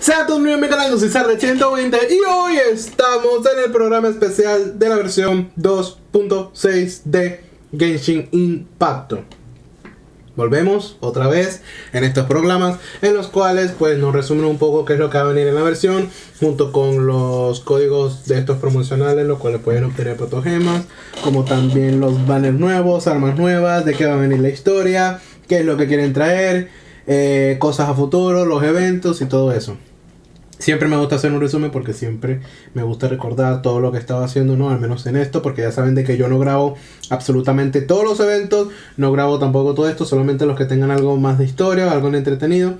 Sean todos bienvenidos a mi canal, yo soy Sar de 120 y hoy estamos en el programa especial de la versión 2.6 de Genshin Impact. Volvemos otra vez en estos programas en los cuales pues nos resumen un poco qué es lo que va a venir en la versión, junto con los códigos de estos promocionales, los cuales pueden obtener protogemas, como también los banners nuevos, armas nuevas, de qué va a venir la historia, qué es lo que quieren traer, cosas a futuro, los eventos y todo eso. Siempre me gusta hacer un resumen porque siempre me gusta recordar todo lo que estaba haciendo, ¿no? Al menos en esto, porque ya saben de que yo no grabo absolutamente todos los eventos, no grabo tampoco todo esto, solamente los que tengan algo más de historia, algo de entretenido.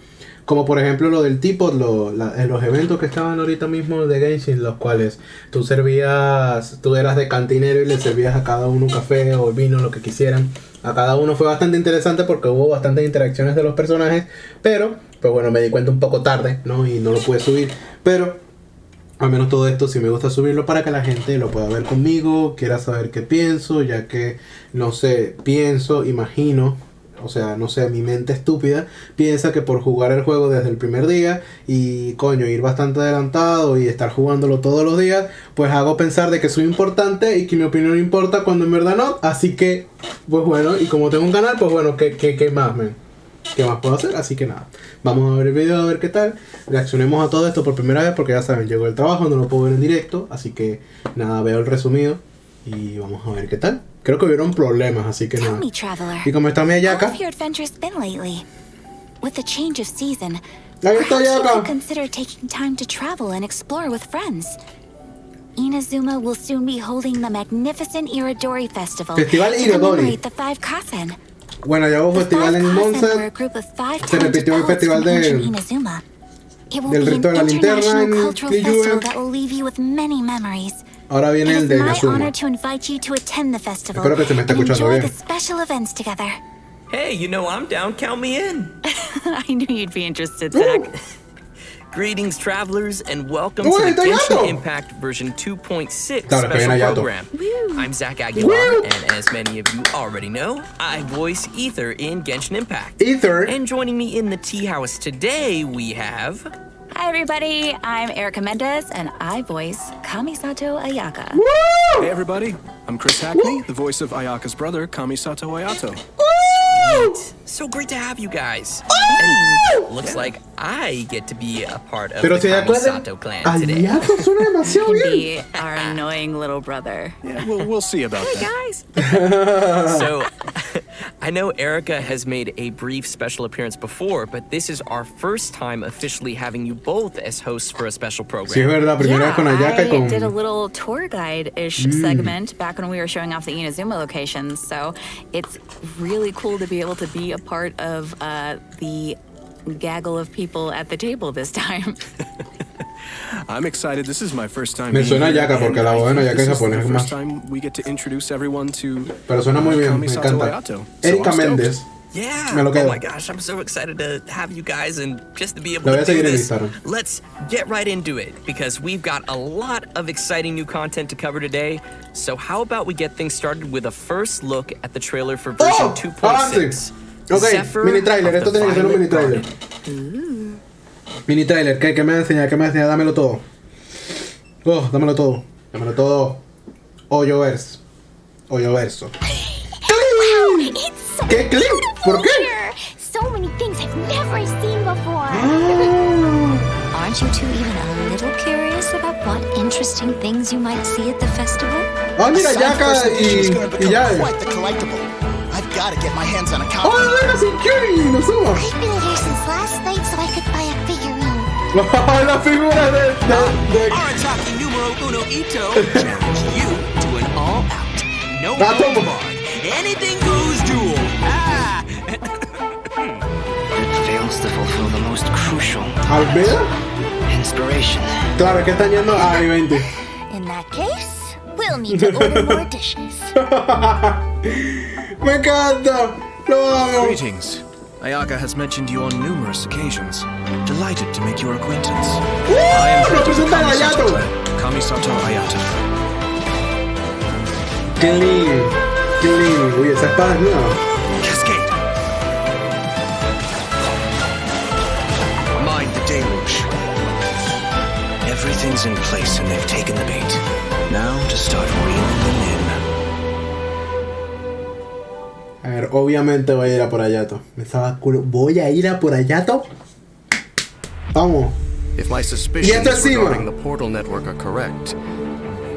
Como por ejemplo lo del tipo, los eventos que estaban ahorita mismo de Genshin, los cuales tú eras de cantinero y le servías a cada uno un café o vino, lo que quisieran. A cada uno fue bastante interesante porque hubo bastantes interacciones de los personajes, pero pues bueno, me di cuenta un poco tarde, ¿no? Y no lo pude subir, pero al menos todo esto sí me gusta subirlo para que la gente lo pueda ver conmigo, quiera saber qué pienso, ya que, no sé, imagino, o sea, no sé, mi mente estúpida piensa que por jugar el juego desde el primer día y coño, ir bastante adelantado y estar jugándolo todos los días, pues hago pensar de que soy importante y que mi opinión importa cuando en verdad no. Así que, pues bueno, y como tengo un canal, pues bueno, ¿qué más, man? ¿Qué más puedo hacer? Así que nada, vamos a ver el video a ver qué tal. Reaccionemos a todo esto por primera vez porque ya saben, llegó el trabajo, no lo puedo ver en directo. Así que nada, veo el resumido y vamos a ver qué tal. Creo que hubieron problemas, así que nada. Y como está mi Ayaka. Ahí está Ayaka. Inazuma will soon be holding the magnificent Irodori Festival Festival to Irodori. commemorate the 5 Kazen. Bueno, ya hubo festival en Monza. Se repitió el festival del rito de la linterna en Liyue. Ahora viene el de Inazuma. Espero que se me esté escuchando bien. Hey, you know I'm down. Count me in. I knew you'd be interested, Zach. Greetings, travelers, and welcome to the Genshin Impact version 2.6 special program. I'm Zach Aguilar, and as many of you already know, I voice Ether in Genshin Impact. Ether. And joining me in the tea house today, we have... Hi, everybody. I'm Erica Mendez, and I voice Kamisato Ayaka. Woo! Hey, everybody. I'm Chris Hackney, the voice of Ayaka's brother, Kamisato Ayato. Sweet. So great to have you guys. And looks like I get to be a part of the Kamisato clan today. Ayato suena demasiado bien. Be our annoying little brother. Yeah, we'll see about that. Guys. So, I know Erica has made a brief special appearance before, but this is our first time officially having you both as hosts for a special program. Sí, es verdad, primera vez con Ayaka y con... I did a little tour guide-ish segment back when we were showing off the Inazuma locations, so it's really cool to be able to be a part of the gaggle of people at the table this time. I'm excited. This is my first time. Me suena Ayaka porque la voz en Ayaka es japonés más. First time we get to introduce everyone to. Pero suena muy bien, me encanta. Erika Méndez. Yeah. Me lo quedo. Oh my gosh, I'm so excited to have you guys and just to be able Lo voy to a do seguir en this. Instagram. Let's get right into it because we've got a lot of exciting new content to cover today. So how about we get things started with a first look at the trailer for version 2.6. Ok, mini trailer, esto tiene que ser un mini trailer. Mini trailer, ¿qué me enseña? ¿Qué me enseña? Dámelo todo. Oh, dámelo todo. Dámelo todo. Hoyoverso. Hoyoverso. ¿Qué clip? ¿Por qué? So many things I've never seen before. Aren't you two even a little curious about what interesting things you might see at the festival? Ah, mira, Ayaka y ya. Quite the collectible. I've got to get my hands on a copy. ¡Oh, mira, sin Kyrie! ¡No suba! I've been here since last night so I could buy a figurine. La figura de... Arataki numero uno Ito challenge you to an all-out, no holds barred, anything goes duel. It fails to fulfill the most crucial ¿Alveda? inspiration. Claro, que están yendo a Venti. In that case, we'll need to order more dishes. Me encanta. Lo amo. Greetings. Ayaka has mentioned you on numerous occasions. Delighted to make your acquaintance. I am representan a Ayato. Kamisato Ayato. Clean. Clean. Uy, esa espada es nueva. Cascade. Mind the deluge. lines in place and they've taken the bait. Now to start reeling them in. A ver, obviamente voy a ir a por Ayato. Me estaba culo. Voy a ir a por Ayato. Vamos. If my suspicions regarding the portal network are correct,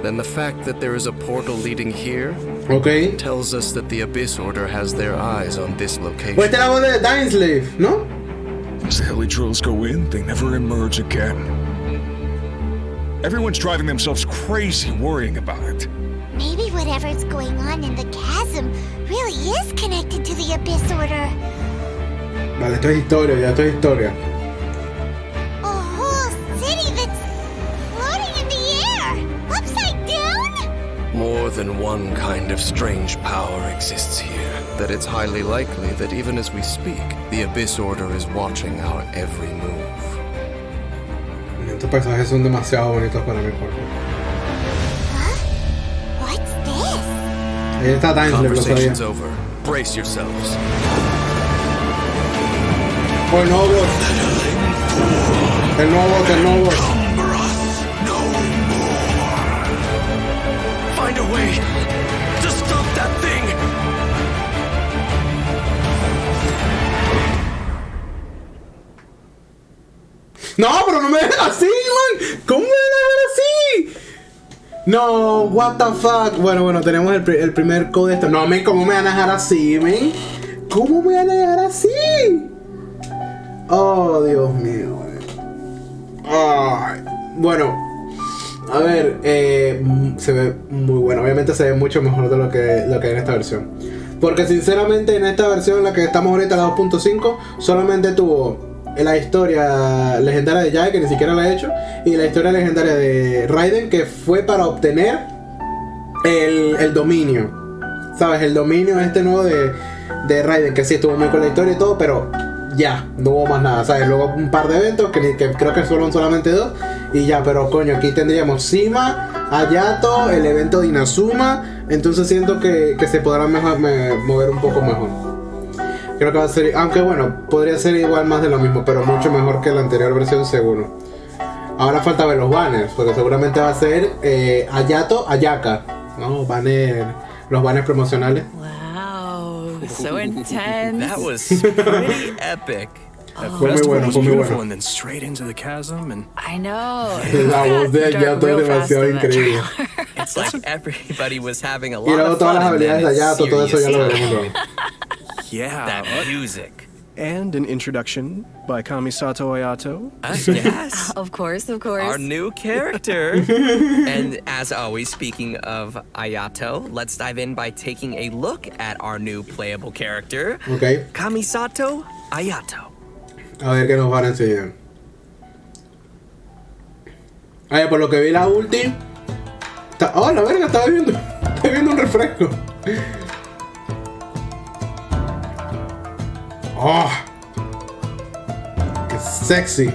then the fact that there is a portal leading here tells us that the Abyss Order has their eyes on this location. Pues tenemos de Dainsleif, ¿no? As the Helitrolls go in, they never emerge again. Everyone's driving themselves crazy worrying about it. Maybe whatever's going on in the chasm really is connected to the Abyss Order. Vale, esto es historia, ya esto es historia. A whole city that's floating in the air, upside down? More than one kind of strange power exists here. That it's highly likely that even as we speak, the Abyss Order is watching our every move. Estos personajes son demasiado bonitos para mi cuerpo. What's this? Ahí está Dainsleif, lo sabía. Conversation's over. Brace yourselves. Oh, el nuevo boss. El nuevo boss, el nuevo boss. Find a way to stop that thing. No, pero no me dejes así, man. ¿Cómo me dejas así? No, what the fuck. Bueno, tenemos el primer code esto. No, men, ¿cómo me van a dejar así, men? ¿Cómo me van a dejar así? Oh, Dios mío. Ay. Bueno, a ver, se ve muy bueno. Obviamente se ve mucho mejor de lo que hay en esta versión. Porque sinceramente en esta versión, la que estamos ahorita, la 2.5, solamente tuvo la historia legendaria de Jae, que ni siquiera la he hecho, y la historia legendaria de Raiden, que fue para obtener el dominio, ¿sabes? El dominio este nuevo de Raiden, que sí estuvo muy con la historia y todo, pero ya, no hubo más nada, ¿sabes? Luego un par de eventos, que creo que fueron solamente 2, y ya, pero coño, aquí tendríamos Sima, Ayato, el evento de Inazuma, entonces siento que se podrán mover un poco mejor. Creo que va a ser, aunque bueno, podría ser igual más de lo mismo, pero mucho mejor que la anterior versión seguro. Ahora falta ver los banners, porque seguramente va a ser Ayato, Ayaka, ¿no? Los banners promocionales. Wow, so intense. That was pretty epic. Fue muy bueno, fue muy bueno. And then straight into the chasm and I know. La voz de Ayato es demasiado increíble. It's like everybody was having a Y lot luego of todas fun las in habilidades de that Ayato, todo eso ya lo serious veremos luego. yeah. That music. And an introduction by Kamisato Ayato. Yes. Of course, of course. Our new character. And as always, speaking of Ayato, let's dive in by taking a look at our new playable character. Ok. Kamisato Ayato. A ver qué nos van a enseñar. Ay, por lo que vi la ulti. Oh, la verga, estaba viendo un refresco. Oh, qué sexy.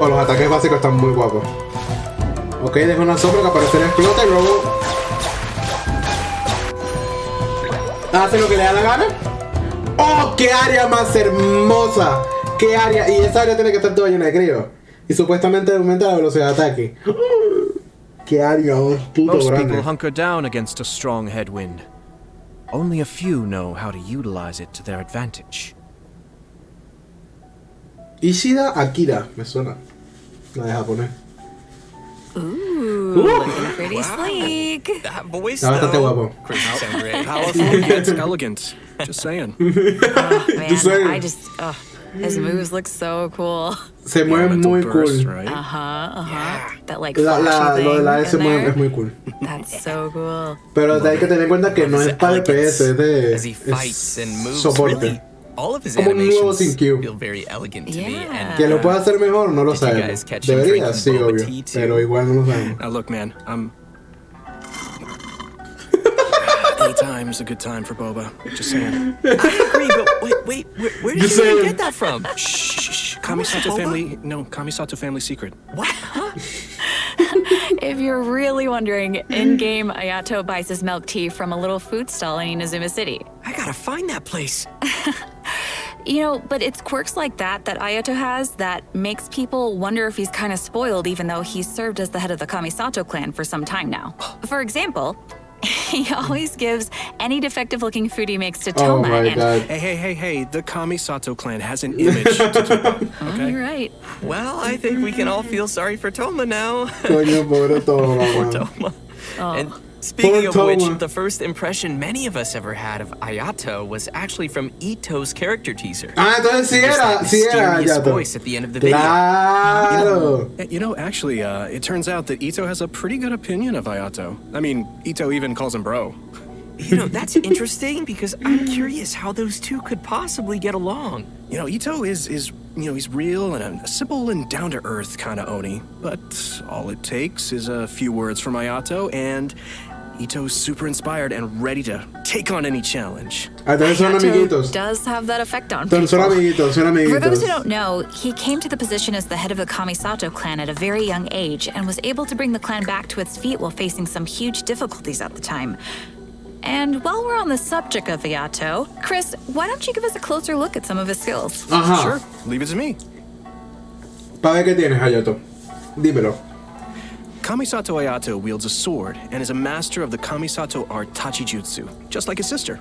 Oh, los ataques básicos están muy guapos. Ok, deja una sombra que aparecerá, explota y luego hace lo que le da la gana. ¡Oh, qué área más hermosa! ¡Qué área! Y esa área tiene que estar toda llena de críos. Y supuestamente aumenta la velocidad de ataque. ¡Qué área más puto Most grande! people hunker down against a strong headwind. Only a few know how to utilize it to their advantage. Ishida Akira, me suena. La de japonés. Ooh, looking pretty sleek. That voice, Está bastante though. guapo. Chris, you sound great. Powerful yet elegant. Just saying. Oh, man, Just saying. I just, his moves look so cool. Se mueve muy burst, cool. right? That like Lo flashy de la thing S in there. es muy cool. That's so cool. Pero hay que tener en cuenta que no es para DPS, es de As he fights and moves, soporte. really, all of his Como un nuevo animations sin Q. feel very elegant to me. Yeah. And Que lo pueda hacer mejor, no lo Did you sabemos. guys catch him Debería, drinking sí, boba obvio. tea, too? Pero igual no lo sabemos. Now look, man, anytime's a good time for boba. Just saying. I agree, but wait, where did Just you even saying. get that from? Shh. Kamisato family. No, Kamisato family secret. What? If you're really wondering, in-game Ayato buys his milk tea from a little food stall in Inazuma City. I gotta find that place. You know, but it's quirks like that Ayato has that makes people wonder if he's kind of spoiled, even though he's served as the head of the Kamisato clan for some time now. For example, he always gives any defective-looking food he makes to Toma. Oh my God. Hey, the Kamisato clan has an image to keep up, okay? You're right. Well, I think we can all feel sorry for Toma now. Coño, pobre Toma. Poor Toma. Oh. And speaking of Poor which, Toma. the first impression many of us ever had of Ayato was actually from Ito's character teaser. Entonces sí era mysterious Ayato. voice at the end of the video. Claro. You know, actually, it turns out that Ito has a pretty good opinion of Ayato. I mean, Ito even calls him bro. You know, that's interesting because I'm curious how those two could possibly get along. You know, Ito is he's real and a simple and down-to-earth kind of Oni. But all it takes is a few words from Ayato, and Ito's super inspired and ready to take on any challenge. Entonces son amiguitos. Ayato does have that effect on people. Son amiguitos. For those who don't know, he came to the position as the head of the Kamisato clan at a very young age and was able to bring the clan back to its feet while facing some huge difficulties at the time. And while we're on the subject of Ayato, Chris, why don't you give us a closer look at some of his skills? Ajá. Sure, leave it to me. Pa' ver qué tienes, Ayato. Dímelo. Kamisato Ayato wields a sword and is a master of the Kamisato art Tachijutsu, just like his sister.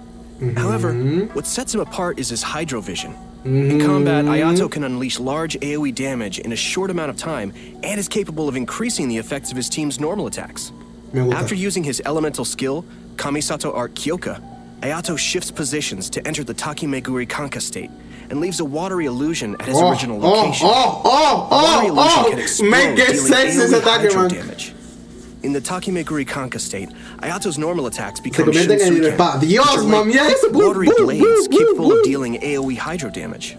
However, what sets him apart is his hydrovision. In combat, Ayato can unleash large AoE damage in a short amount of time and is capable of increasing the effects of his team's normal attacks. After using his elemental skill, Kamisato Art Kyoka, Ayato shifts positions to enter the Takimeguri Kanka state and leaves a watery illusion at his original location. Watery illusion can explode, dealing AoE hydro damage. In the Takimeguri Kanka state, Ayato's normal attacks become watery blades capable of dealing AoE hydro damage.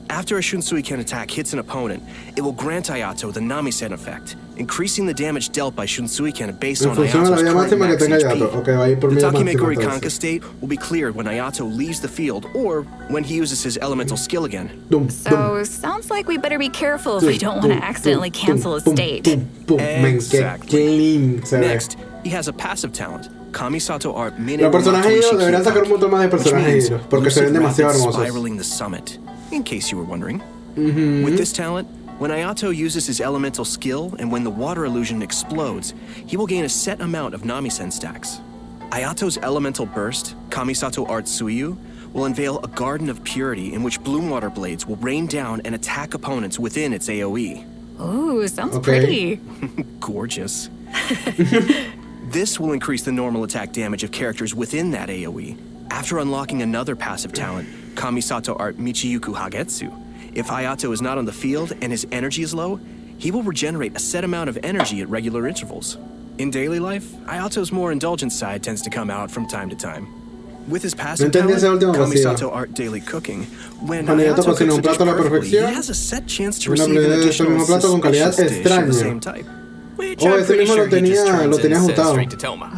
After a Shunsuiken attack hits an opponent, it will grant Ayato the Namisen effect, increasing the damage dealt by Shunsuiken based on Ayato's current max HP. The Takimeguri Kanka state will be cleared when Ayato leaves the field or when he uses his elemental skill again. So, sounds like we better be careful if we don't want to accidentally cancel a state. Exactly. Next, he has a passive talent. Kamisato Art Los personajes deberían sacar un montón más de personajes porque se ven demasiado hermosos. Spiraling the summit, in case you were wondering. With this talent, when Ayato uses his elemental skill and when the water illusion explodes, he will gain a set amount of Namisen stacks. Ayato's elemental burst, Kamisato Art Suiyu, will unveil a garden of purity in which bloom water blades will rain down and attack opponents within its AoE. Ooh, sounds pretty. Gorgeous. This will increase the normal attack damage of characters within that AoE. After unlocking another passive talent, Kamisato Art Michiyuku Hagetsu, if Ayato is not on the field and his energy is low, he will regenerate a set amount of energy at regular intervals. In daily life, Ayato's more indulgent side tends to come out from time to time. With his passive talent, Kamisato Art Daily Cooking, when Ayato cooks a dish perfectly, he has a set chance to receive an additional suspicious dish of the same type. Which I'm pretty sure he just turns in and sends straight to Toma.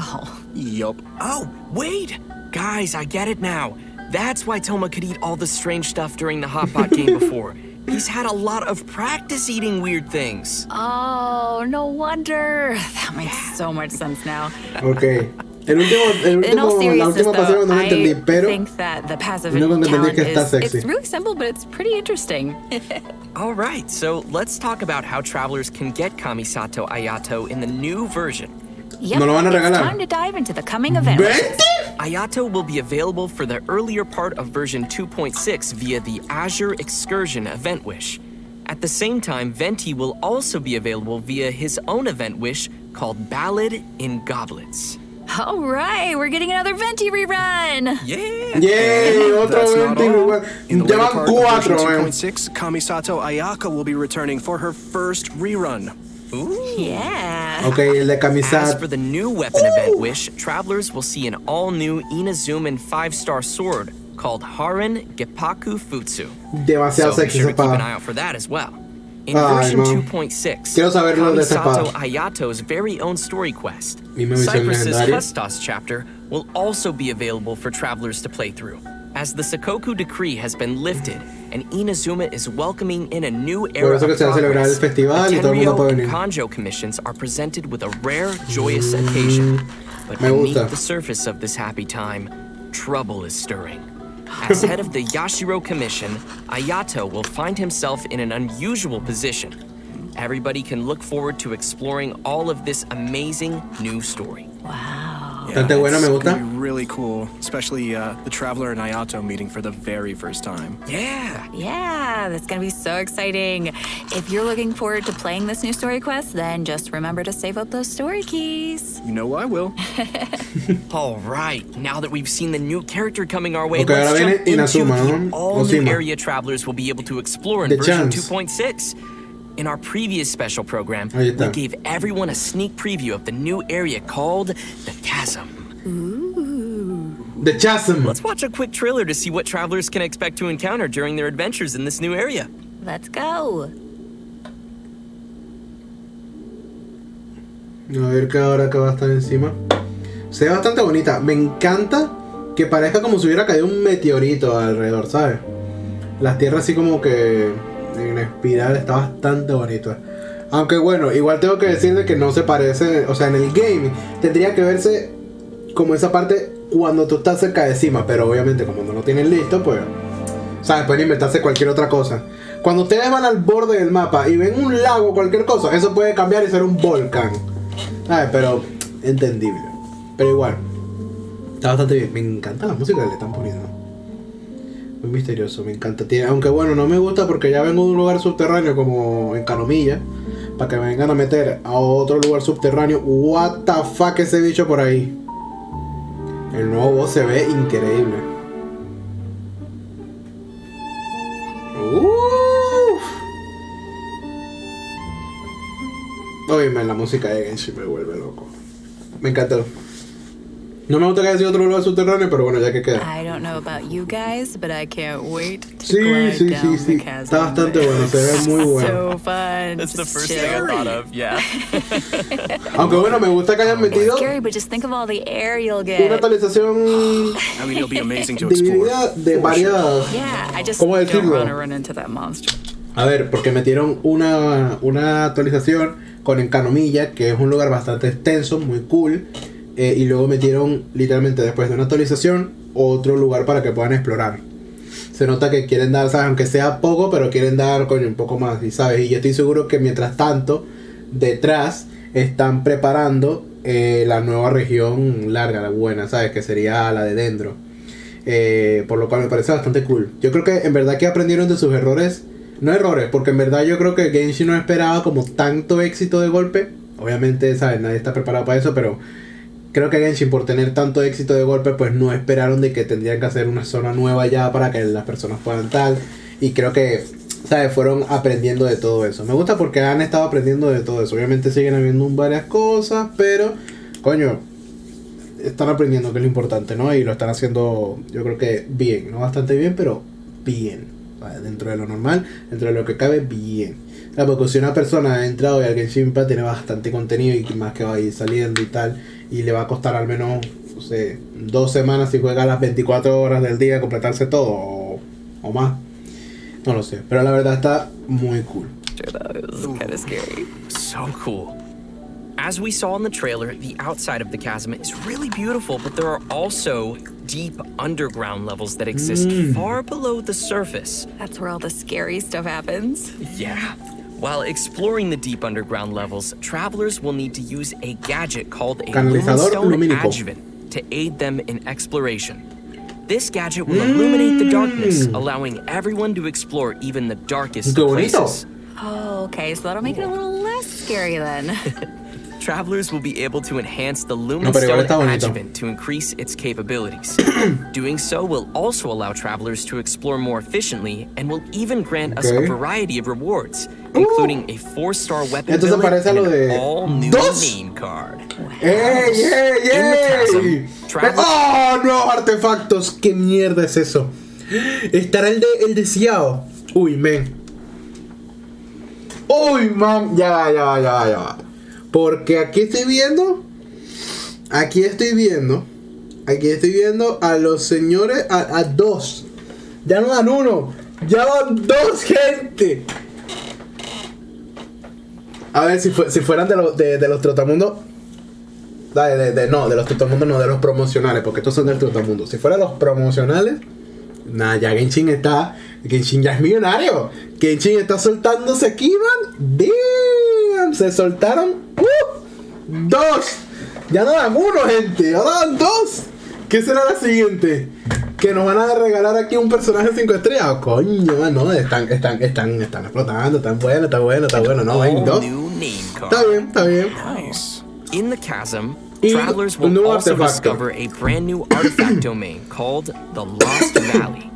Yup. Oh, wait! Guys, I get it now. That's why Toma could eat all the strange stuff during the hot pot game before. He's had a lot of practice eating weird things. Oh, no wonder. That makes so much sense now. Okay. La última pasión no entendí, pero I think that the passive talent it's really simple, but it's pretty interesting. All right, so let's talk about how travelers can get Kamisato Ayato in the new version. Yep, it's time to dive into the coming event. Ayato will be available for the earlier part of version 2.6 via the Azure Excursion event wish. At the same time, Venti will also be available via his own event wish called Ballad in Goblets. All right, we're getting another Venti rerun. Yeah. Yay, otro Venti rerun. In the later part of version 2.6, Kamisato Ayaka will be returning for her first rerun. Ooh. Yeah. Okay, el de Kamisato. As for the new weapon event wish, travelers will see an all-new Inazuman 5-star sword called Haran Geppaku Futsu. Demasiado so be sexy sure esa to keep an espada. eye out for that as well. In version 2.6, Quiero saber lo de esa Kamisato espada. Ayato's very own story quest, Mi misión Cypress's legendaria. Hustos chapter, will also be available for travelers to play through. As the Sakoku decree has been lifted, and Inazuma is welcoming in a new era Por eso que of se va a celebrar el progress, festival the y todo el mundo Tenryo puede and venir. Kanjo commissions are presented with a rare, joyous occasion. But Me beneath gusta. the surface of this happy time, trouble is stirring. As head of the Yashiro Commission, Ayato will find himself in an unusual position. Everybody can look forward to exploring all of this amazing new story. Wow. Yeah, it's gonna be really cool, especially the Traveler and Ayato meeting for the very first time. Yeah, that's gonna be so exciting. If you're looking forward to playing this new story quest, then just remember to save up those story keys. You know I will. All right, now that we've seen the new character coming our way, Okay, let's jump into Inazuma, the all-new area travelers will be able to explore in version 2.6. In our previous special program, we gave everyone a sneak preview of the new area called the Chasm. Ooh. The Chasm. Let's watch a quick trailer to see what travelers can expect to encounter during their adventures in this new area. Let's go. A ver qué ahora que va a estar encima. Se ve bastante bonita. Me encanta que parezca como si hubiera caído un meteorito alrededor, ¿sabes? Las tierras así como que en espiral, está bastante bonito. Aunque bueno, igual tengo que decir de que no se parece, o sea, en el game tendría que verse como esa parte cuando tú estás cerca de Sima, pero obviamente como no lo tienen listo, pues, ¿sabes? Pueden inventarse cualquier otra cosa. Cuando ustedes van al borde del mapa y ven un lago o cualquier cosa, eso puede cambiar y ser un volcán, ¿sabes? Pero entendible. Pero igual, está bastante bien. Me encanta la música que le están poniendo. Muy misterioso, me encanta. Aunque bueno, no me gusta porque ya vengo de un lugar subterráneo como en Canomilla. Para que me vengan a meter a otro lugar subterráneo. What the fuck ese bicho por ahí. El nuevo boss se ve increíble. Oye, la música de Genshin me vuelve loco. Me encantó. No me gusta que haya sido otro lugar subterráneo, pero bueno, ya que queda. I don't know about you guys, but I can't wait to glide down the chasm. Está bastante bueno, se ve muy bueno. So fun. That's the first thing I thought of, yeah. Aunque bueno, me gusta que hayan metido scary, but just think of all the air you'll get. una actualización I mean, it'll be amazing to explore. dividida de varias. Yeah, I just ¿Cómo don't decirlo? want to run into that monster. A ver, porque metieron una actualización con Encanomilla, que es un lugar bastante extenso, muy cool. Y luego metieron literalmente después de una actualización otro lugar para que puedan explorar. Se nota que quieren dar, ¿sabes? Aunque sea poco, pero quieren dar, coño, un poco más, ¿sabes? Y yo estoy seguro que mientras tanto, detrás están preparando la nueva región larga, la buena, ¿sabes? Que sería la de Dendro. Por lo cual me parece bastante cool. Yo creo que en verdad que aprendieron de sus errores. No errores, porque en verdad yo creo que Genshin no esperaba como tanto éxito de golpe. Obviamente, ¿sabes? Nadie está preparado para eso, pero creo que Genshin, por tener tanto éxito de golpe, pues no esperaron de que tendrían que hacer una zona nueva ya para que las personas puedan tal. Y creo que, ¿sabes? Fueron aprendiendo de todo eso. Me gusta porque han estado aprendiendo de todo eso. Obviamente siguen habiendo varias cosas, pero, coño, están aprendiendo, que es lo importante, ¿no? Y lo están haciendo, yo creo que bien. No bastante bien, pero bien. Dentro de lo normal, dentro de lo que cabe, bien. Claro, porque si una persona ha entrado y al Genshin Impact tiene bastante contenido y más que va a ir saliendo y tal, y le va a costar al menos, no sé, 2 semanas si juega las 24 horas del día completarse todo o más. No lo sé, pero la verdad está muy cool. That was kind of scary. So cool. As we saw in the trailer, the outside of the chasm is really beautiful, but there are also deep underground levels that exist far below the surface. That's where all the scary stuff happens. Yeah. While exploring the deep underground levels, travelers will need to use a gadget called a Luminstone Adjuvant to aid them in exploration. This gadget will illuminate the darkness, allowing everyone to explore even the darkest of places. Oh, okay, so that'll make it a little less scary then. Travelers will be able to enhance the Luminstone Adjuvant to increase its capabilities. Doing so will also allow travelers to explore more efficiently and will even grant us a variety of rewards, including a 4-star weapon billet and an all-new name card. ¡Ey! ¡Oh, nuevos artefactos! ¿Qué mierda es eso? ¿Estará el deseado? Uy, men. Uy, man. Ya va. Porque aquí estoy viendo a los señores, a 2. Ya no dan 1, ya van 2, gente. A ver, si fueran de los trotamundos. De los trotamundos, no, de los promocionales, porque estos son del trotamundo. Si fueran los promocionales, Nah, ya Genshin ya es millonario. Genshin está soltándose aquí, man. Damn, se soltaron 2. Ya no dan 1, gente. Ahora dan 2. ¿Qué será la siguiente? Que nos van a regalar aquí un personaje 5 estrellas. Oh, coño, no, están explotando. Tan bueno. No, ven, 2. Está bien. Nice. In the chasm, travelers will also discover a brand new artifact domain called the Lost Valley.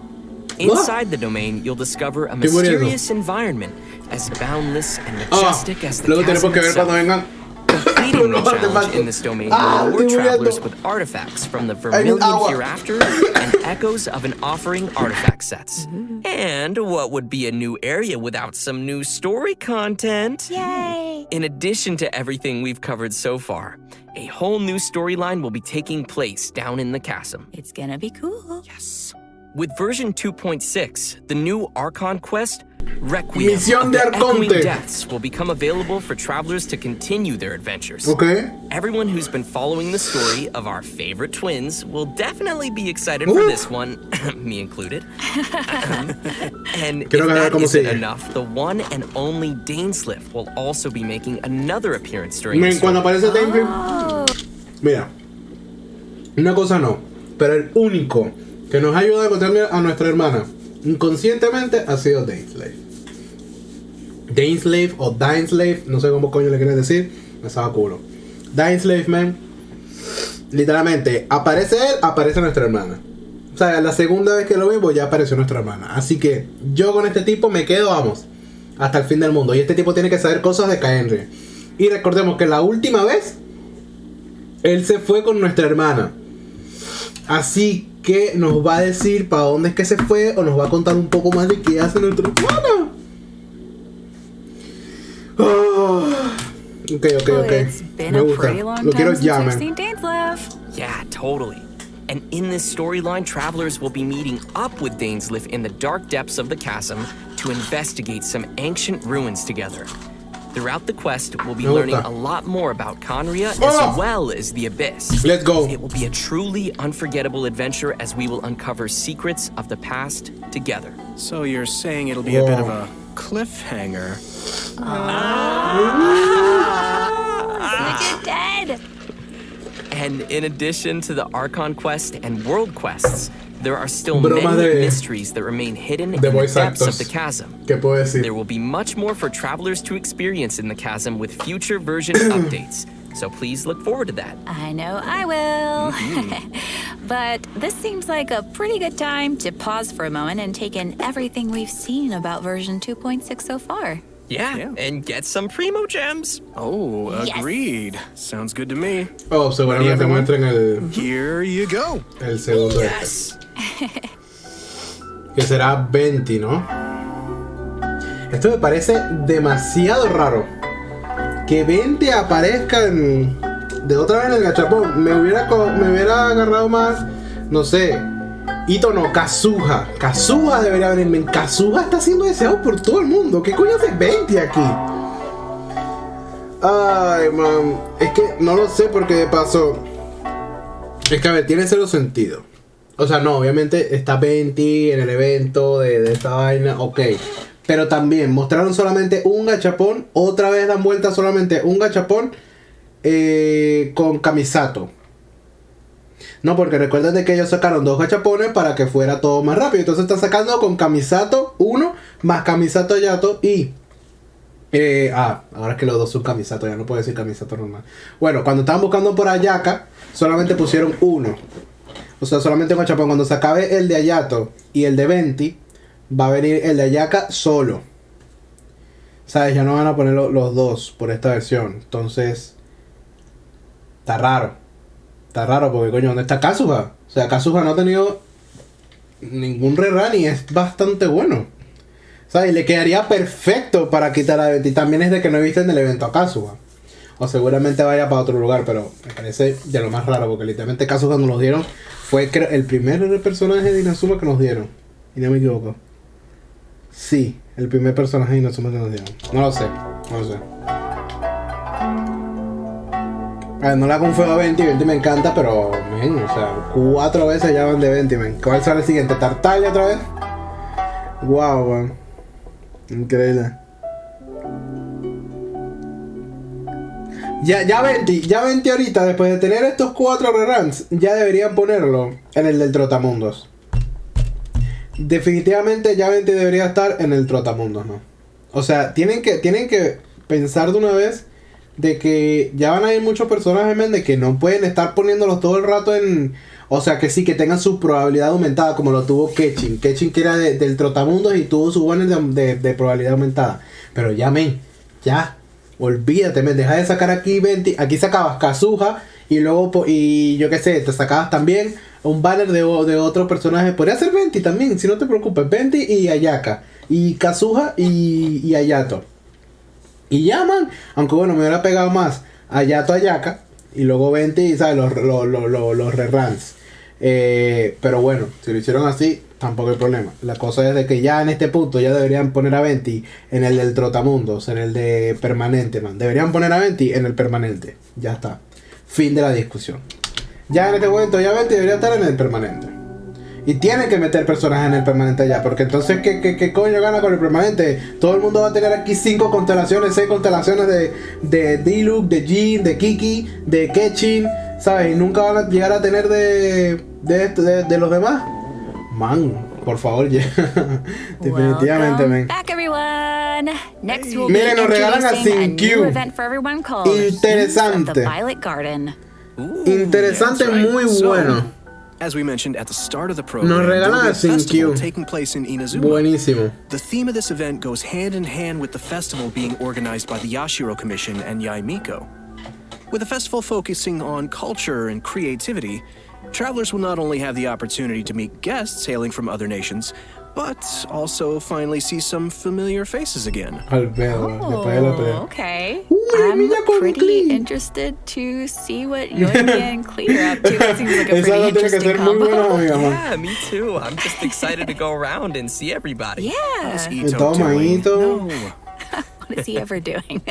Inside the domain, you'll discover a mysterious environment as boundless and majestic as the chasm itself. Completing the challenge in this domain will reward travelers with artifacts from the Vermilion Hereafter and echoes of an offering artifact sets. And what would be a new area without some new story content? Yay! In addition to everything we've covered so far, a whole new storyline will be taking place down in the chasm. It's gonna be cool. Yes. With version 2.6, the new Archon quest, Requiem Misión of de the Echoing Arconte. Deaths, will become available for travelers to continue their adventures. Okay. Everyone who's been following the story of our favorite twins will definitely be excited for this one, me included. And if that isn't enough, the one and only Dainsleif will also be making another appearance during the story. Cuando aparece Dainsleif, mira, una cosa no, pero el único que nos ha ayudado a encontrar a nuestra hermana inconscientemente ha sido Dainsleif. Dainsleif o Dainsleif, no sé cómo coño le quieres decir, me estaba culo. Dainsleif, man, literalmente, aparece él, aparece nuestra hermana. O sea, la segunda vez que lo vimos ya apareció nuestra hermana. Así que yo con este tipo me quedo, vamos, hasta el fin del mundo. Y este tipo tiene que saber cosas de Kaenri. Y recordemos que la última vez él se fue con nuestra hermana. Así que nos va a decir para dónde es que se fue o nos va a contar un poco más de qué hace nuestra hermana. Oh. Ok. Me gusta. Lo quiero ya, man. Yeah, totally. And in this storyline, travelers will be meeting up with Dainsleif in the dark depths of the chasm to investigate some ancient ruins together. Throughout the quest, we'll be learning a lot more about Conria as well as the Abyss. Let's go. It will be a truly unforgettable adventure as we will uncover secrets of the past together. So you're saying it'll be a bit of a cliffhanger. You're dead. And in addition to the Archon quest and world quests, there are still many mysteries that remain hidden in the depths of the chasm. There will be much more for travelers to experience in the chasm with future version updates. So please look forward to that. I know I will. But this seems like a pretty good time to pause for a moment and take in everything we've seen about version 2.6 so far. Yeah, and get some primo gems. Oh, agreed. Yes. Sounds good to me. Oh, seguramente muestren el... Here you go. El segundo. Yes. Que será Venti, ¿no? Esto me parece demasiado raro. Que Venti aparezca de otra vez en el gachapón. Me hubiera agarrado más, no sé, Ito no, Kazuha. Kazuha debería venirme. Kazuha está siendo deseado por todo el mundo. ¿Qué coño hace Venti aquí? Ay, man. Es que no lo sé porque de paso. Es que a ver, tiene cero sentido. O sea, no, obviamente está Venti en el evento de esta vaina. Ok. Pero también mostraron solamente un gachapón. Otra vez dan vuelta solamente un gachapón con Kamisato. No, porque recuerden que ellos sacaron 2 gachapones para que fuera todo más rápido. Entonces están sacando con Kamisato 1 más Kamisato Yato y... ahora es que los dos son Kamisato, ya no puedo decir Kamisato normal. Bueno, cuando estaban buscando por Ayaka, solamente pusieron 1. O sea, solamente un gachapón. Cuando se acabe el de Ayato y el de Venti, va a venir el de Ayaka solo. ¿Sabes? Ya no van a poner los dos por esta versión. Entonces... Está raro porque, coño, ¿dónde está Kazuha? O sea, Kazuha no ha tenido ningún rerun y es bastante bueno. ¿Sabes? Y le quedaría perfecto para quitar a Venti. También es de que no he visto en el evento a Kazuha. O seguramente vaya para otro lugar, pero me parece de lo más raro porque literalmente Kazuha nos dieron. Fue el primer personaje de Inazuma que nos dieron. Y no me equivoco. Sí, el primer personaje de Inazuma que nos dieron. No lo sé. A ver, no le hago un feo a Venti me encanta, pero, men, o sea, 4 veces ya van de Venti, men. ¿Cuál será el siguiente? ¿Tartaglia otra vez? Wow, man. Increíble. Ya Venti ahorita, después de tener estos 4 reruns, ya deberían ponerlo en el del Trotamundos. Definitivamente ya Venti debería estar en el Trotamundos, ¿no? O sea, tienen que pensar de una vez de que ya van a ir muchos personajes, men, de que no pueden estar poniéndolos todo el rato en... O sea, que sí, que tengan su probabilidad aumentada, como lo tuvo Ketchin. Ketchin que era del Trotamundos y tuvo su banner de probabilidad aumentada. Pero ya, men, ya, olvídate, men, deja de sacar aquí 20... Aquí sacabas Kazuha y luego, y yo qué sé, te sacabas también un banner de otro personaje. Podría ser Venti también, si no te preocupes. Venti y Ayaka. Y Kazuha y Ayato. Y ya, man, aunque bueno, me hubiera pegado más Ayato Ayaka y luego Venti, ¿sabes? Los reruns. Pero bueno, si lo hicieron así, tampoco hay problema. La cosa es de que ya en este punto ya deberían poner a Venti en el del Trotamundos, en el de permanente, man. Deberían poner a Venti en el permanente. Ya está. Fin de la discusión. Ya en este momento ya Venti debería estar en el permanente. Y tienen que meter personajes en el permanente ya. Porque entonces, ¿qué coño gana con el permanente? Todo el mundo va a tener aquí 5 constelaciones, 6 constelaciones de Diluc, de Jin, de Kiki, de Ketchin, ¿sabes? Y nunca van a llegar a tener de los demás. Man, por favor, ya. Definitivamente, men. Back, everyone. Next we'll Miren, nos regalan a Sin Q. Interesante. Interesante, muy bueno. As we mentioned at the start of the program, nos regalan a festival Sin Q. taking place in Inazuma. Buenísimo. The theme of this event goes hand in hand with the festival being organized by the Yashiro Commission and Yaimiko. With the festival focusing on culture and creativity, travelers will not only have the opportunity to meet guests hailing from other nations, but also finally see some familiar faces again. Okay. I'm pretty interested to see what Yoimiya and Clear are up to. That seems like a pretty interesting combo. Yeah, me too. I'm just excited to go around and see everybody. Yeah. How's Ito doing? No. What is he ever doing?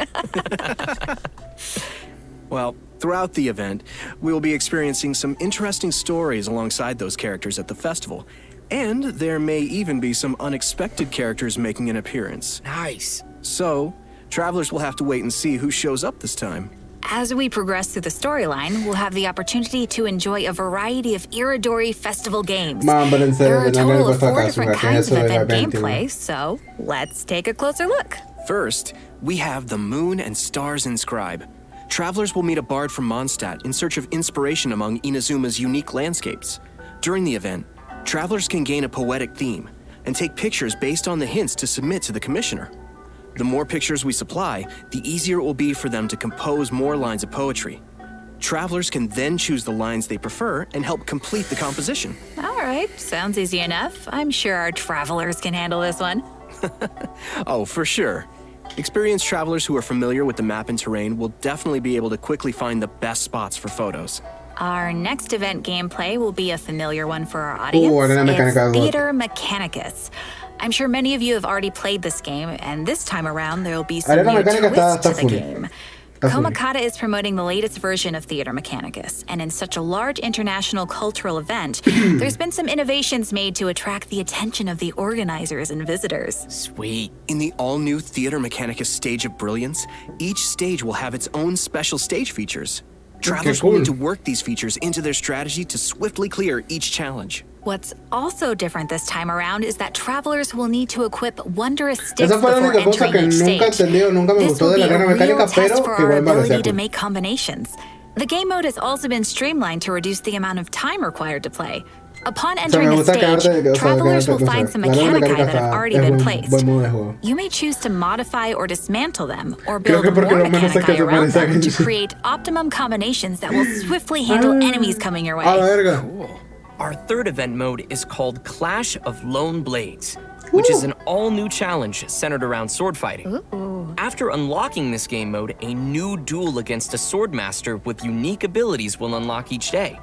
Well, throughout the event, we will be experiencing some interesting stories alongside those characters at the festival. And there may even be some unexpected characters making an appearance. Nice. So, travelers will have to wait and see who shows up this time. As we progress through the storyline, we'll have the opportunity to enjoy a variety of Iridori festival games. There are a total of 4 different kinds of event gameplay, so let's take a closer look. First, we have the Moon and Stars Inscribe. Travelers will meet a bard from Mondstadt in search of inspiration among Inazuma's unique landscapes. During the event, travelers can gain a poetic theme and take pictures based on the hints to submit to the commissioner. The more pictures we supply, the easier it will be for them to compose more lines of poetry. Travelers can then choose the lines they prefer and help complete the composition. All right, sounds easy enough. I'm sure our travelers can handle this one. Oh, for sure. Experienced travelers who are familiar with the map and terrain will definitely be able to quickly find the best spots for photos. Our next event gameplay will be a familiar one for our audience. It's Theater Mechanicus. I'm sure many of you have already played this game, and this time around there will be some new twists to the game. Komakata is promoting the latest version of Theater Mechanicus, and in such a large international cultural event, there's been some innovations made to attract the attention of the organizers and visitors. Sweet. In the all-new Theater Mechanicus Stage of Brilliance, each stage will have its own special stage features. Travelers will need to work these features into their strategy to swiftly clear each challenge. What's also different this time around is that travelers will need to equip wondrous sticks before entering each stage. This will be a real test for our ability to make combinations. The game mode has also been streamlined to reduce the amount of time required to play. Upon entering a stage, travelers will find some mechanici that have already been placed. You may choose to modify or dismantle them, or build more mechanici around them to create optimum combinations that will swiftly handle enemies coming your way. Cool. Our third event mode is called Clash of Lone Blades, which is an all-new challenge centered around sword fighting. After unlocking this game mode, a new duel against a swordmaster with unique abilities will unlock each day.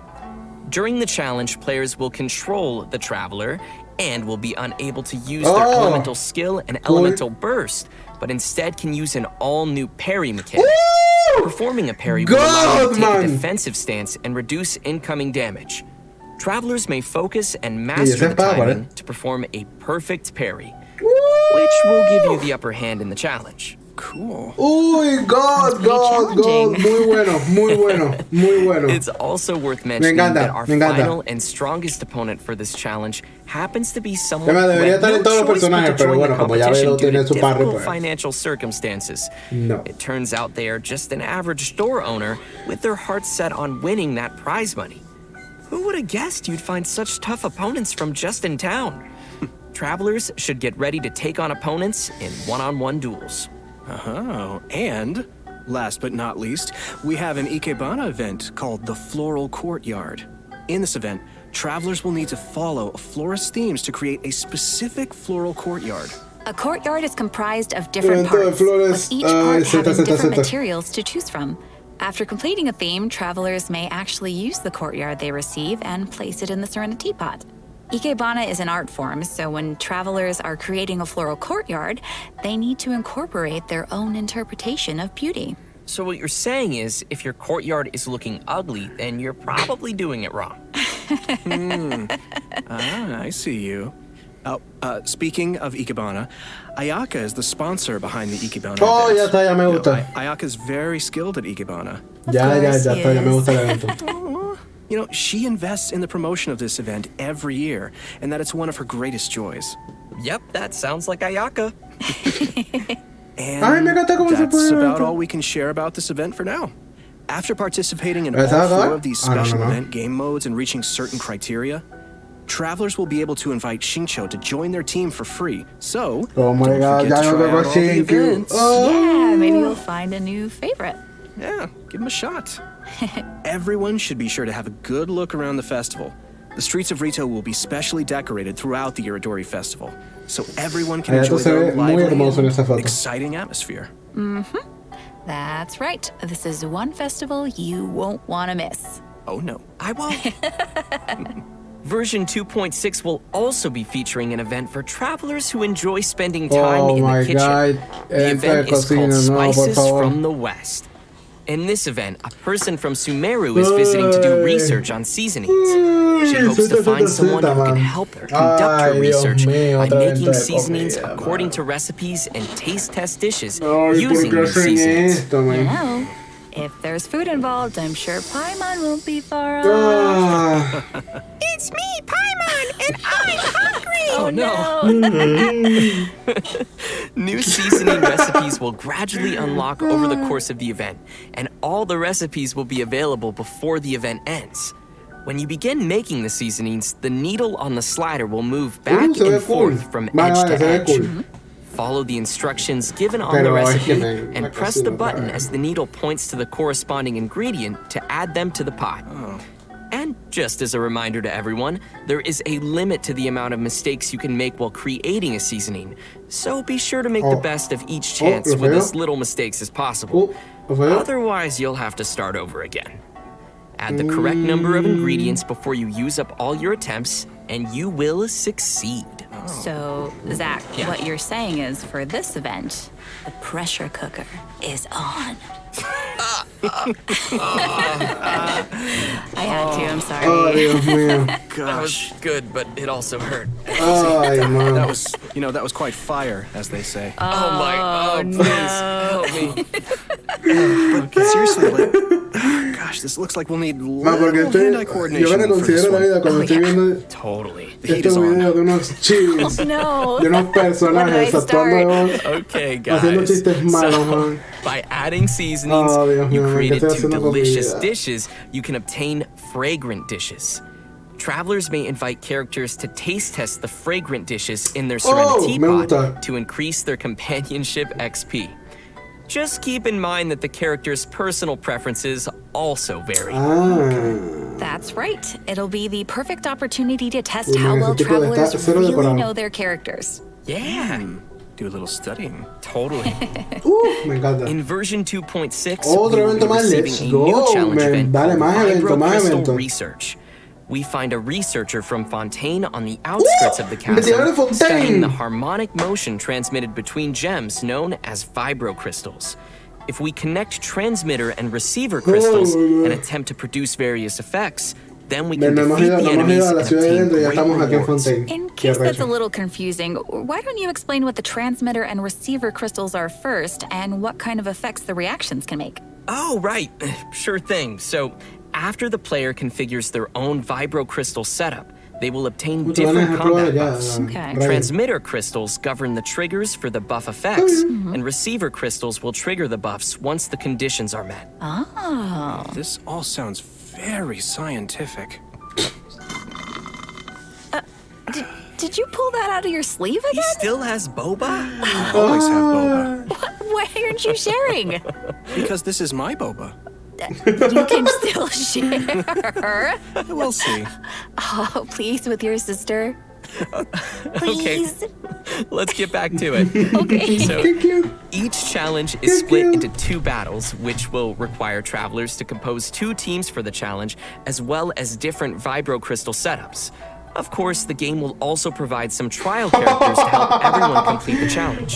During the challenge, players will control the traveler and will be unable to use their elemental skill and elemental burst, but instead can use an all-new parry mechanic. Performing a parry will allow you to take a defensive stance and reduce incoming damage. Travelers may focus and master the timing to perform a perfect parry, which will give you the upper hand in the challenge. Cool. Uy, God. Muy bueno. It's also worth mentioning that our final and strongest opponent for this challenge happens to be someone who had no choice but to join the competition due to difficult financial circumstances. No. It turns out they are just an average store owner with their hearts set on winning that prize money. Who would have guessed you'd find such tough opponents from just in town? Travelers should get ready to take on opponents in one-on-one duels. Oh, and last but not least, we have an Ikebana event called the Floral Courtyard. In this event, travelers will need to follow a florist's themes to create a specific floral courtyard. A courtyard is comprised of different parts, with each part having different materials to choose from. After completing a theme, travelers may actually use the courtyard they receive and place it in the Serenity Pot. Ikebana is an art form, so when travelers are creating a floral courtyard, they need to incorporate their own interpretation of beauty. So what you're saying is, if your courtyard is looking ugly, then you're probably doing it wrong. I see you. Speaking of Ikebana, Ayaka is the sponsor behind the Ikebana event. Ya me gusta. Ayaka is very skilled at Ikebana. Ya me gusta el evento. You know, she invests in the promotion of this event every year, and that it's one of her greatest joys. Yep, that sounds like Ayaka. And that's about all we can share about this event for now. After participating in all 4 of these special event game modes and reaching certain criteria, travelers will be able to invite Xingqiu to join their team for free. So, don't forget to try out all the events. Yeah, maybe you'll find a new favorite. Yeah, give them a shot. Everyone should be sure to have a good look around the festival. The streets of Rito will be specially decorated throughout the Iridori Festival, so everyone can enjoy their lively and exciting atmosphere. That's right. This is one festival you won't want to miss. Oh no, I won't. Version 2.6 will also be featuring an event for travelers who enjoy spending time in the kitchen. The event is called Spices from the West. In this event, a person from Sumeru is visiting to do research on seasonings. She hopes to find someone who can help her conduct her research by making seasonings according to recipes and taste test dishes using these seasonings. You know, if there's food involved, I'm sure Paimon won't be far off. It's me, Paimon, and I'm hungry! Oh no! New seasoning recipes will gradually unlock over the course of the event, and all the recipes will be available before the event ends. When you begin making the seasonings, the needle on the slider will move back and forth from edge to edge. Follow the instructions given on the recipe and press the button as the needle points to the corresponding ingredient to add them to the pot. And just as a reminder to everyone, there is a limit to the amount of mistakes you can make while creating a seasoning, so be sure to make the best of each chance with as little mistakes as possible. Otherwise, you'll have to start over again. Add the correct number of ingredients before you use up all your attempts, and you will succeed. So, Zach, what you're saying is, for this event, the pressure cooker is on. I had to, I'm sorry. Oh, Dios mío. That was good, but it also hurt. That was, that was quite fire, as they say. Please, help me. But seriously, gosh, this looks like we'll need hand-eye coordination for this one. Totally. The heat is on. de unos chivis, de unos personajes actuando de voz, okay, guys. haciendo chistes malos, by adding seasonings, you created 2 delicious dishes. You can obtain fragrant dishes. Travelers may invite characters to taste test the fragrant dishes in their Serenity Pot to increase their companionship XP. Just keep in mind that the character's personal preferences also vary. That's right. It'll be the perfect opportunity to test how well travelers really know their characters. Yeah. Do a little studying. Totally. Me encanta. In version 2.6, Otro evento más, receiving let's a go, new challenge man. event Dale, called más evento. Research. We find a researcher from Fontaine on the outskirts of the castle, studying the harmonic motion transmitted between gems known as vibrocrystals. If we connect transmitter and receiver crystals and attempt to produce various effects, then we can defeat the enemies and obtain great rewards. In case that's a little confusing, why don't you explain what the transmitter and receiver crystals are first and what kind of effects the reactions can make? Oh, right. Sure thing. So, after the player configures their own vibro crystal setup, they will obtain different combat buffs. Transmitter crystals govern the triggers for the buff effects, and receiver crystals will trigger the buffs once the conditions are met. Oh. This all sounds very scientific. Did you pull that out of your sleeve again? He still has boba? I always have boba. Why aren't you sharing? Because this is my boba. You can still share. We'll see. Oh, please, with your sister. Please. Okay, let's get back to it. Okay. So, each challenge is split into 2 battles, which will require travelers to compose 2 teams for the challenge, as well as different vibro crystal setups. Of course, the game will also provide some trial characters to help everyone complete the challenge.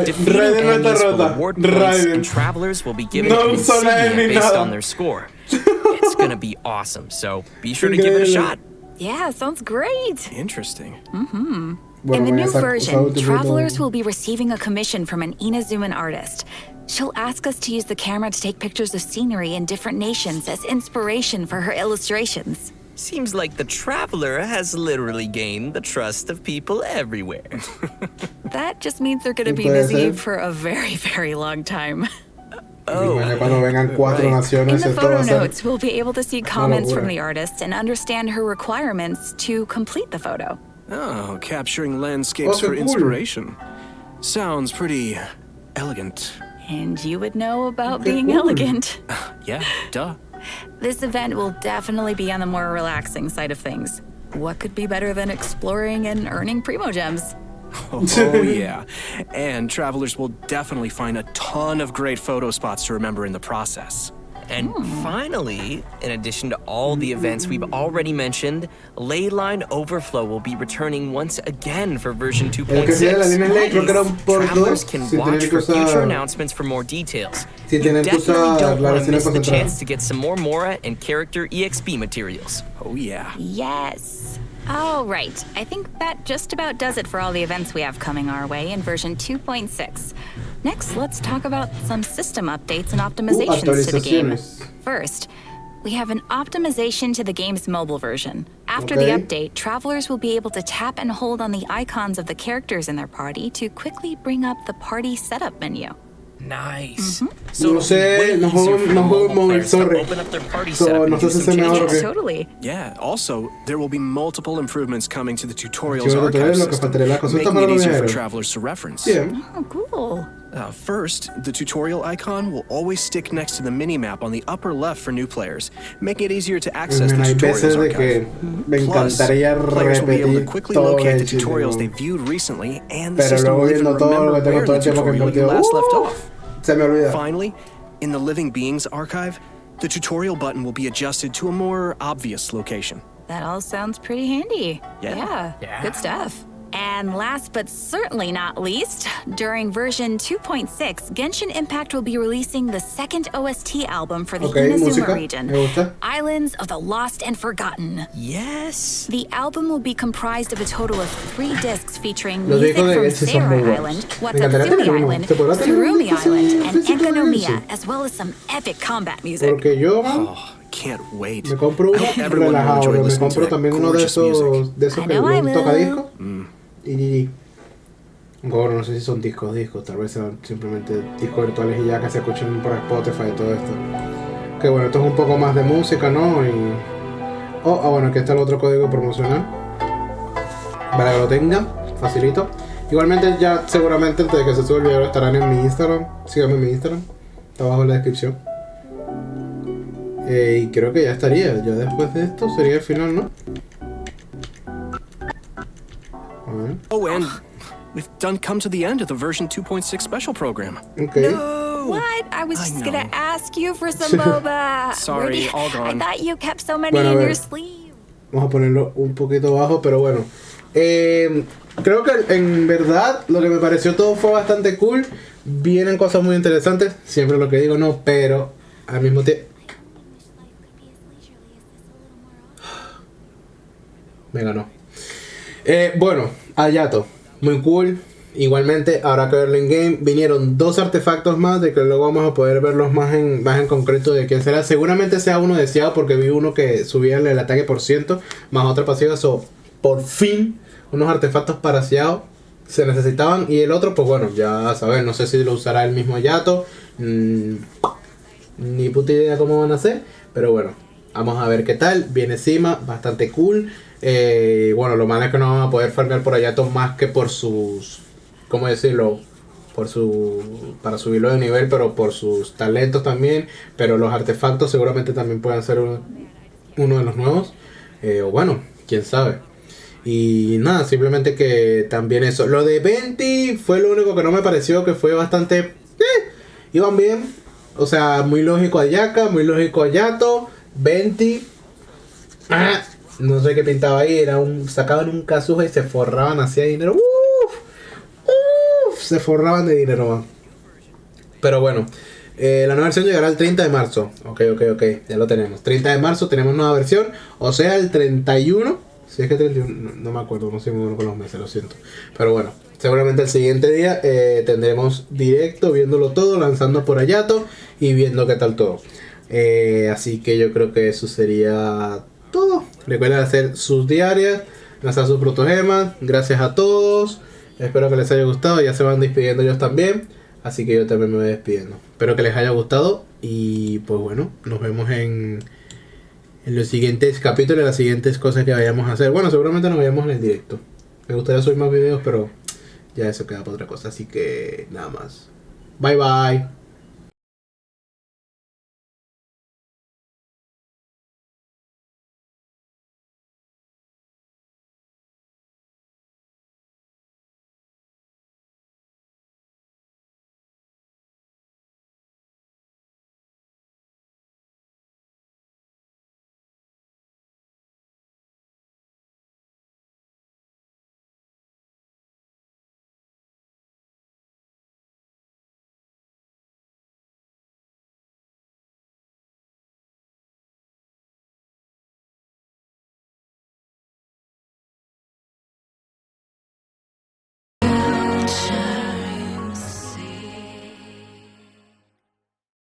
Defeating enemies will award points, and travelers will be given an insignia based on their score. It's gonna be awesome, so be sure to give it a shot. Yeah, sounds great. Interesting. In the new version, travelers will be receiving a commission from an Inazuman artist. She'll ask us to use the camera to take pictures of scenery in different nations as inspiration for her illustrations. Seems like the traveler has literally gained the trust of people everywhere. That just means they're going to be busy for a very, very long time. Oh, in the photo notes, we'll be able to see comments from the artist and understand her requirements to complete the photo. Oh, capturing landscapes for inspiration. Sounds pretty elegant. And you would know about being elegant. Yeah, duh. This event will definitely be on the more relaxing side of things. What could be better than exploring and earning Primo Gems? Oh, yeah. And travelers will definitely find a ton of great photo spots to remember in the process. And finally, in addition to all the events we've already mentioned, Leyline Overflow will be returning once again for version 2.6. Travelers can watch for future announcements for more details. You definitely don't want to miss the chance to get some more Mora and character EXP materials. Oh yeah. Yes. All right, I think that just about does it for all the events we have coming our way in version 2.6. Next, let's talk about some system updates and optimizations to the game. First, we have an optimization to the game's mobile version. After the update, travelers will be able to tap and hold on the icons of the characters in their party to quickly bring up the party setup menu. Nice. So, no juego móvil, sorry. So, no sé si se me ahorra que... Totally. Yeah, also, there will be multiple improvements coming to the tutorials archive system, making it easier for travelers to reference. Yeah. Oh, cool. First, the tutorial icon will always stick next to the mini-map on the upper left for new players, making it easier to access the tutorials archive. Plus, players will be able to quickly locate the tutorials they viewed recently, and the system will even remember where the tutorial you last left off. Finally, in the Living Beings archive, the tutorial button will be adjusted to a more obvious location. That all sounds pretty handy. Yeah. Good stuff. And last but certainly not least, during version 2.6, Genshin Impact will be releasing the second OST album for the Inazuma region, Islands of the Lost and Forgotten. Yes! The album will be comprised of a total of 3 discs featuring music from Sarai Island, Watatsumi Island, Tsurumi Island, and Enkanomiya, as well as some epic combat music. Can't wait. Me compro uno relajado, me compro también uno de esos que un tocadiscos. Y bueno, no sé si son discos, tal vez sean simplemente discos virtuales y ya que se escuchen por Spotify y todo esto. Que bueno, esto es un poco más de música, ¿no? Y bueno, aquí está el otro código promocional para que lo tengan, facilito. Igualmente ya seguramente antes de que se suba el video estarán en mi Instagram. Síganme en mi Instagram, está abajo en la descripción. Y creo que ya estaría, ya después de esto sería el final, ¿no? Oh, and we've come to the end of the version 2.6 special program. Okay. No. What? I was just gonna ask you for some boba. Sorry, all gone. I thought you kept so many in your sleeve. Vamos a ponerlo un poquito bajo, pero bueno. creo que en verdad lo que me pareció todo fue bastante cool. Vienen cosas muy interesantes, siempre lo que digo no, pero al mismo tiempo... Me ganó. Bueno, Ayato, muy cool. Igualmente, habrá que verlo en game. Vinieron 2 artefactos más, de que luego vamos a poder verlos más en concreto de quién será. Seguramente sea uno deseado, porque vi uno que subía el ataque por ciento, más otra pasiva. So, por fin, unos artefactos paraseados se necesitaban. Y el otro, pues bueno, ya a saber, no sé si lo usará el mismo Ayato. Ni puta idea cómo van a hacer, pero bueno, vamos a ver qué tal. Viene Sima, bastante cool. Bueno, lo malo es que no vamos a poder farmear por Ayato más que por sus... ¿Cómo decirlo? Para subirlo de nivel, pero por sus talentos también. Pero los artefactos seguramente también pueden ser uno de los nuevos. O bueno, quién sabe. Y nada, simplemente que también eso. Lo de Venti fue lo único que no me pareció, que fue bastante... iban bien. O sea, muy lógico Ayaka, muy lógico Ayato. Venti... no sé qué pintaba ahí. Sacaban un casuja y se forraban hacia dinero. Se forraban de dinero más. Pero bueno, la nueva versión llegará el 30 de marzo. Ok, ya lo tenemos. 30 de marzo tenemos nueva versión. O sea, el 31. Si es que 31, no me acuerdo, no soy muy bueno con los meses, lo siento. Pero bueno, seguramente el siguiente día tendremos directo, viéndolo todo, lanzando por Ayato y viendo qué tal todo. Así que yo creo que eso sería todo. Recuerden hacer sus diarias, lanzar sus protogemas. Gracias a todos. Espero que les haya gustado. Ya se van despidiendo ellos también. Así que yo también me voy despidiendo. Espero que les haya gustado. Y pues bueno, nos vemos en los siguientes capítulos, en las siguientes cosas que vayamos a hacer. Bueno, seguramente nos vayamos en el directo. Me gustaría subir más videos, pero ya eso queda para otra cosa. Así que nada más. Bye bye.